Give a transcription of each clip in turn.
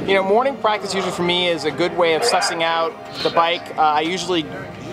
You know, morning practice usually for me is a good way of sussing out the bike. I usually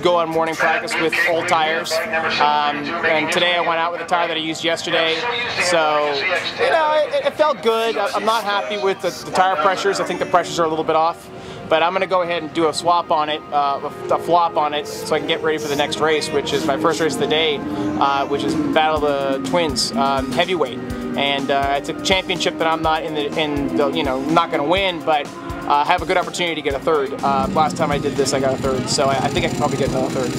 go on morning practice with old tires, and today I went out with a tire that I used yesterday, so you know, it felt good. I'm not happy with the tire pressures. I think the pressures are a little bit off, but I'm going to go ahead and do a swap on it, a flop on it, so I can get ready for the next race, which is my first race of the day, which is Battle of the Twins heavyweight, and it's a championship that I'm not you know, not going to win, but have a good opportunity to get a third. Last time I did this, I got a third, so I think I can probably get another third.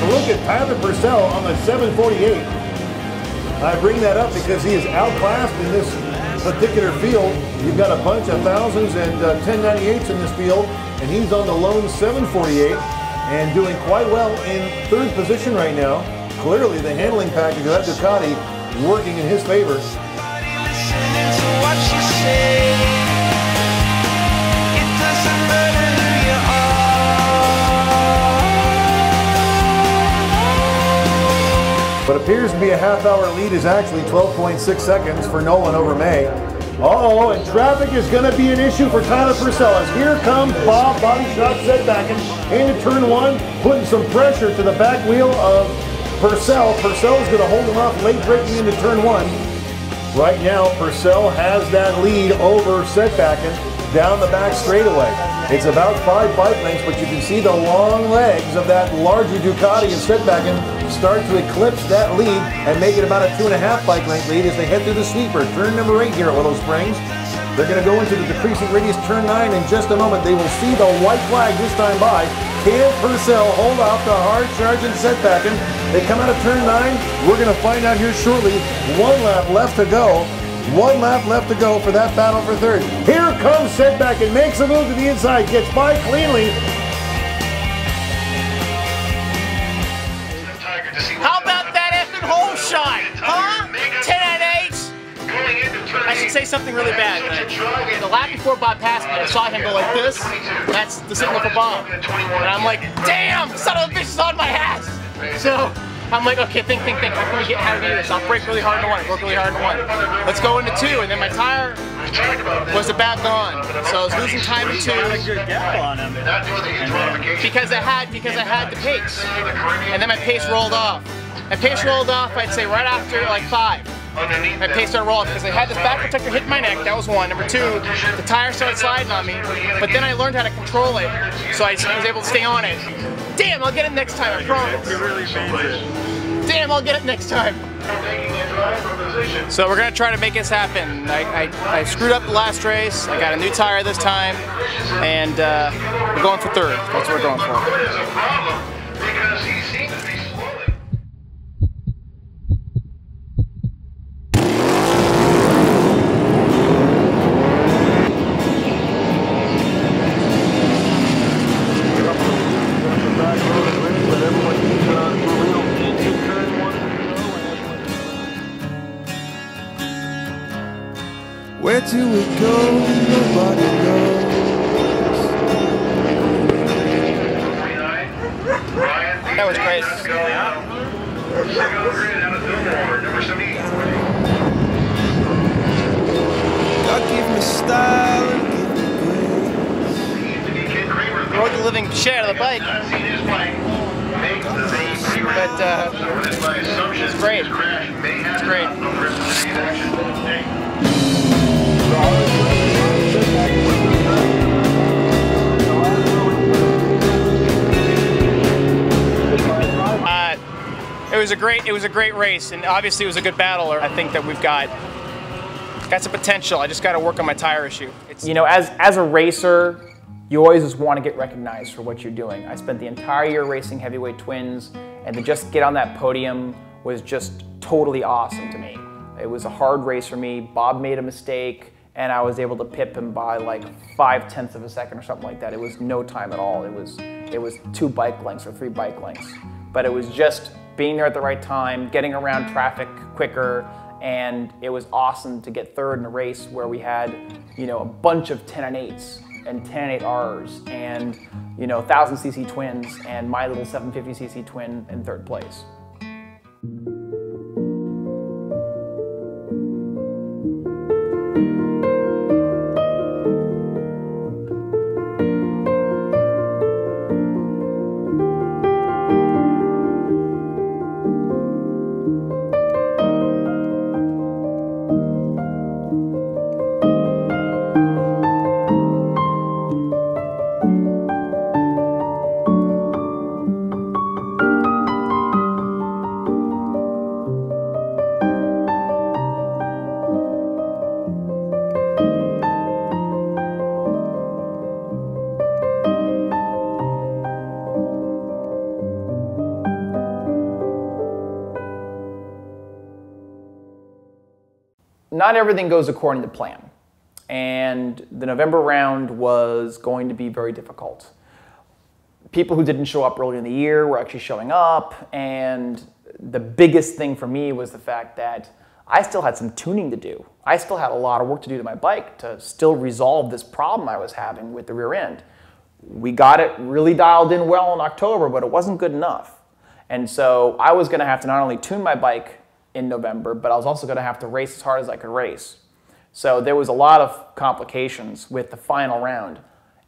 Look at Tyler Purcell on the 748. I bring that up because he is outclassed in this particular field. You've got a bunch of thousands and 1098s in this field, and he's on the lone 748 and doing quite well in third position right now. Clearly, the handling package of that Ducati working in his favor. What appears to be a half-hour lead is actually 12.6 seconds for Nolan over May. Uh-oh, and traffic is going to be an issue for Tyler Purcell as here comes Bob Body Shot Setbacking into turn one, putting some pressure to the back wheel of Purcell. Purcell is going to hold him off late breaking into turn one. Right now, Purcell has that lead over Setbacking down the back straightaway. It's about 5 bike lengths, but you can see the long legs of that larger Ducati and Setbacking start to eclipse that lead and make it about a 2.5 bike length lead as they head through the sweeper. Turn number 8 here at Willow Springs. They're going to go into the decreasing radius turn 9 in just a moment. They will see the white flag this time by. Can Purcell hold off the hard charging Setbacking? They come out of turn 9. We're going to find out here shortly. 1 lap left to go. 1 lap left to go for that battle for third. Here comes Setbacking, makes a move to the inside, gets by cleanly. How about that effing hole shot? Huh? 10 and 8? I should say something really bad. The lap before Bob passed me, I saw him go like this. That's the signal for Bob. And I'm like, damn, son of a bitch is on my ass. So I'm like, okay, think. How can we get how to do this? I'll brake really hard into 1, work really hard into 1. Let's go into 2, and then my tire was about gone. So I was losing time in 2. Because I had the pace. And then my pace rolled off. My pace rolled off, I'd say right after like 5. My pace started rolling because I had this back protector hitting my neck, that was 1. Number 2, the tire started sliding on me, but then I learned how to control it, so I was able to stay on it. Damn, I'll get it next time, I promise. Damn, I'll get it next time. So we're going to try to make this happen. I screwed up the last race, I got a new tire this time, and we're going for third. That's what we're going for. Where do we go? Nobody knows. That was great. God give me style and give me grace. Rode the living shit out of the bike. But it's great. It's great. It was a great race, and obviously it was a good battle. I think that we've got some potential. I just got to work on my tire issue. You know, as a racer, you always just want to get recognized for what you're doing. I spent the entire year racing heavyweight twins, and to just get on that podium was just totally awesome to me. It was a hard race for me. Bob made a mistake, and I was able to pip him by like 0.5 of a second or something like that. It was no time at all. It was 2 bike lengths or 3 bike lengths. But it was just being there at the right time, getting around traffic quicker, and it was awesome to get third in a race where we had, you know, a bunch of 10 and 8s and 10 and 8Rs and, you know, 1000cc twins and my little 750cc twin in third place. Not everything goes according to plan, and the November round was going to be very difficult. People who didn't show up early in the year were actually showing up, and the biggest thing for me was the fact that I still had some tuning to do. I still had a lot of work to do to my bike to still resolve this problem I was having with the rear end. We got it really dialed in well in October, but it wasn't good enough. And so I was going to have to not only tune my bike in November, but I was also going to have to race as hard as I could race. So there was a lot of complications with the final round.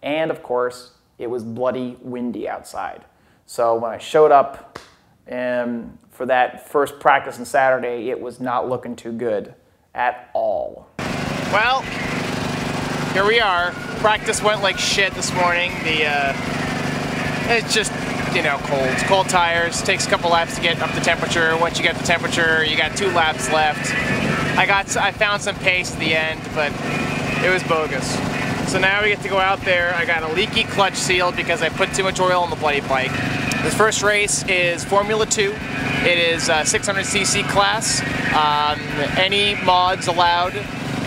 And of course, it was bloody windy outside. So when I showed up for that first practice on Saturday, it was not looking too good at all. Well, here we are. Practice went like shit this morning. It's just, you know, cold tires. Takes a couple laps to get up to temperature. Once you get the temperature, you got 2 laps left. I found some pace at the end, but it was bogus. So now we get to go out there. I got a leaky clutch seal because I put too much oil on the bloody bike. This first race is Formula 2. It is a 600cc class. Any mods allowed,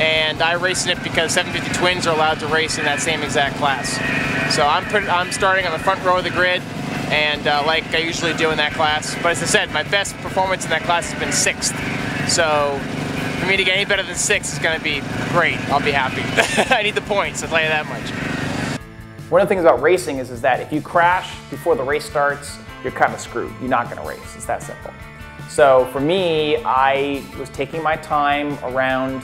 and I race in it because 750 twins are allowed to race in that same exact class. So I'm starting on the front row of the grid, and like I usually do in that class. But as I said, my best performance in that class has been 6th. So for me to get any better than 6 is going to be great. I'll be happy. I need the points, I'll tell you that much. One of the things about racing is that if you crash before the race starts, you're kind of screwed. You're not going to race. It's that simple. So for me, I was taking my time around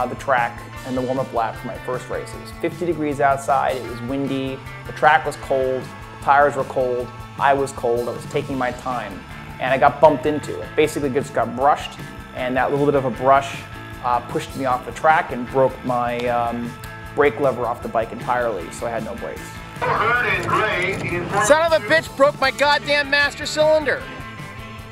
the track and the warm-up lap for my first race. It was 50 degrees outside. It was windy. The track was cold. The tires were cold. I was cold. I was taking my time, and I got bumped into it. Basically, just got brushed, and that little bit of a brush pushed me off the track and broke my brake lever off the bike entirely, so I had no brakes. Son of a bitch broke my goddamn master cylinder.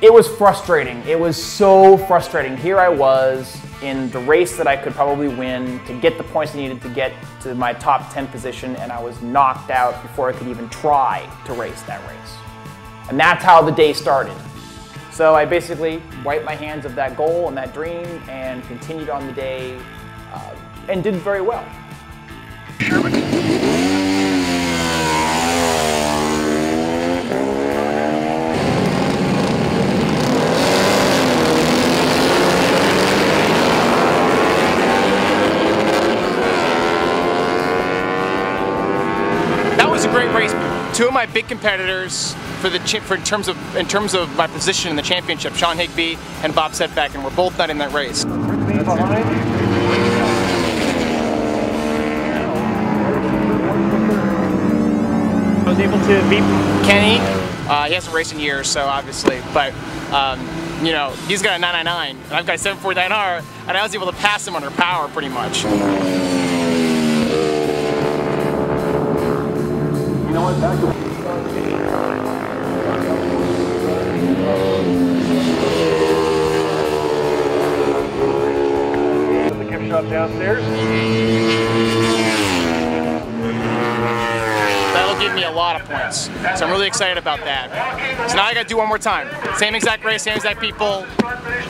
It was frustrating. It was so frustrating. Here I was in the race that I could probably win to get the points I needed to get to my top 10 position, and I was knocked out before I could even try to race that race. And that's how the day started. So I basically wiped my hands of that goal and that dream and continued on the day and did very well. That was a great race. 2 of my big competitors in terms of my position in the championship, Sean Higby and Bob Setback, and we're both not in that race. I was able to beat Kenny. He hasn't raced in years, so obviously, but you know, he's got a 999, and I've got a 749R, and I was able to pass him under power pretty much. You know what? The gift shop downstairs. That'll give me a lot of points. So I'm really excited about that. So now I gotta do one more time. Same exact race, same exact people,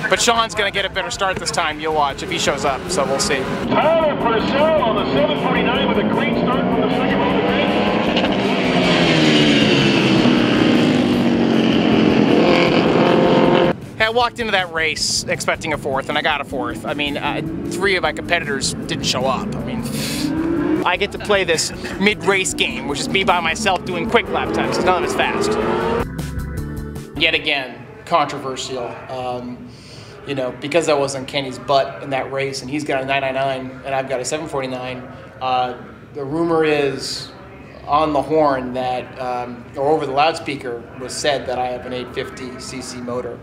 but Sean's gonna get a better start this time, you'll watch, if he shows up, so we'll see. Tyler Purcell on the 749 with a great start from the second row of the grid. I walked into that race expecting a 4th, and I got a 4th. I mean, 3 of my competitors didn't show up. I mean, I get to play this mid-race game, which is me by myself doing quick lap times, because none of it's fast. Yet again, controversial. You know, because I was on Kenny's butt in that race, and he's got a 999 and I've got a 749. The rumor is on the horn that, or over the loudspeaker, was said that I have an 850cc motor.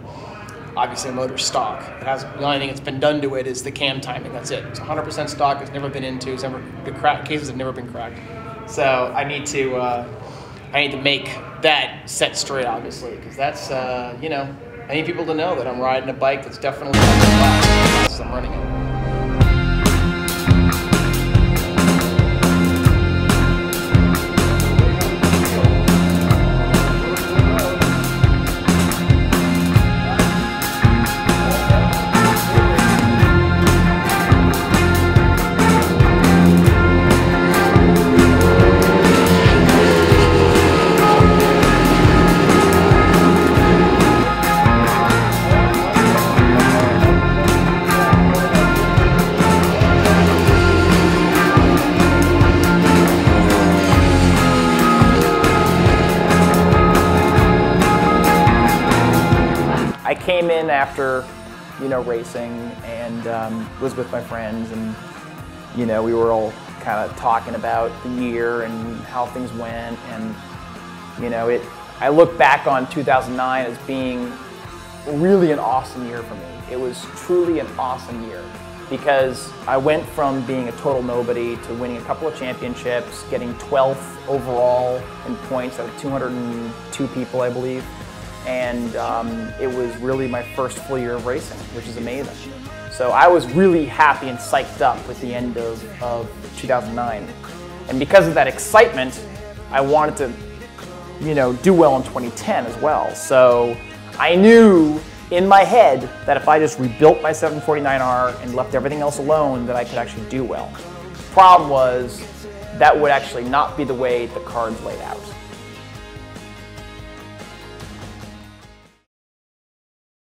Obviously, the motor's stock. The only thing that's been done to it is the cam timing. That's it. It's 100% stock. It's never been into. The cases have never been cracked. So I need to make that set straight, obviously, because that's you know, I need people to know that I'm riding a bike that's definitely class. I'm running it. I came in after, you know, racing, and was with my friends, and you know, we were all kind of talking about the year and how things went, and you know, I look back on 2009 as being really an awesome year for me. It was truly an awesome year because I went from being a total nobody to winning a couple of championships, getting 12th overall in points out of 202 people, I believe. And it was really my first full year of racing, which is amazing. So I was really happy and psyched up with the end of 2009. And because of that excitement, I wanted to, you know, do well in 2010 as well. So I knew in my head that if I just rebuilt my 749R and left everything else alone, that I could actually do well. The problem was that would actually not be the way the cards laid out.